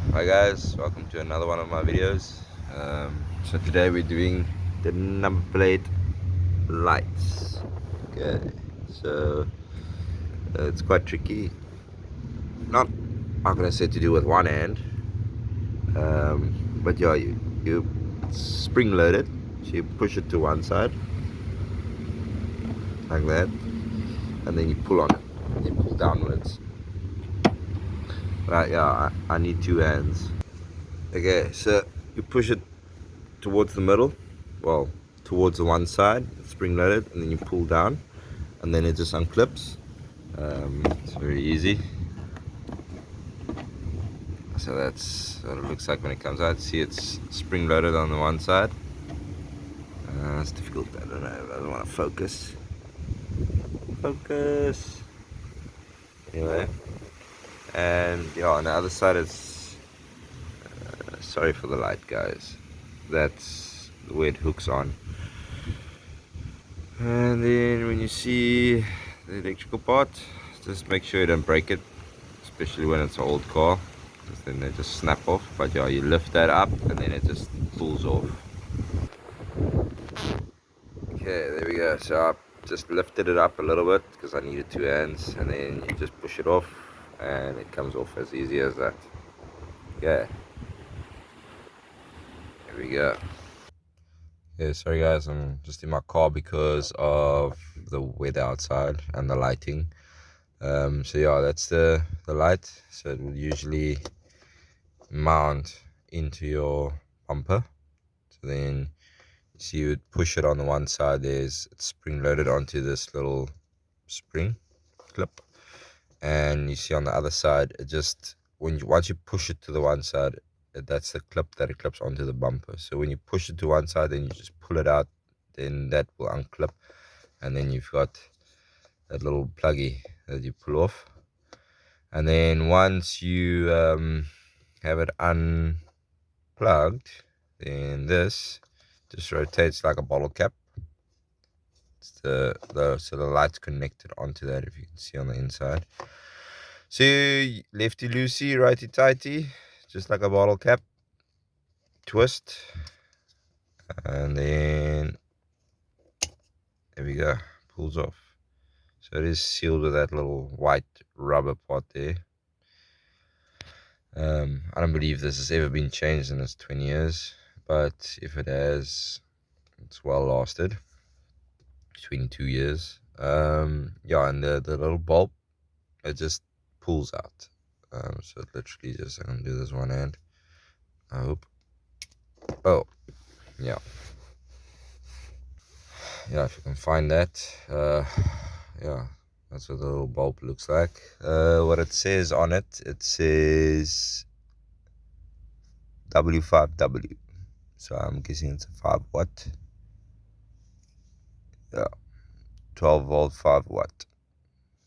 Hi guys, welcome to another one of my videos. So today we're doing the number plate lights. Okay, so it's quite tricky. Not I'm gonna say to do with one hand, but yeah, you spring load it. So you push it to one side like that, and then you pull on it. You pull downwards. Right? Yeah, I need two hands. Okay, so you push it towards the middle, well, towards the one side, spring loaded, and then you pull down, and then it just unclips. It's very easy. So that's what it looks like when it comes out. See, it's spring loaded on the one side. It's difficult, I don't know, I don't want to focus. Focus! Anyway, and yeah, on the other side it's, sorry for the light guys, that's where it hooks on. And then when you see the electrical part, just make sure you don't break it, especially when it's an old car, because then they just snap off. But yeah, you lift that up and then it just pulls off. Okay, there we go. So I just lifted it up a little bit because I needed two hands, and then you just push it off and it comes off as easy as that. Yeah, there we go. Yeah, sorry guys, I'm just in my car because of the weather outside and the lighting. So yeah, that's the light. So it will usually mount into your bumper. So then you see you would push it on the one side, it's spring loaded onto this little spring clip, and you see on the other side it just once you push it to the one side, that's the clip that it clips onto the bumper. So when you push it to one side, then you just pull it out, then that will unclip, and then you've got that little pluggy that you pull off. And then once you have it unplugged, then this just rotates like a bottle cap. It's so the light's connected onto that, if you can see on the inside. So lefty loosey, righty tighty, just like a bottle cap. Twist, and then there we go, pulls off. So it is sealed with that little white rubber part there. I don't believe this has ever been changed in its 20 years, but if it has, it's well lasted. 22 years. Yeah, and the little bulb, it just pulls out. So it literally just, I can do this one hand, I hope. Oh, yeah. Yeah, if you can find that. Yeah, that's what the little bulb looks like. What it says on it, it says W5W. So I'm guessing it's a 5 watt. Yeah, 12 volt, 5 watt.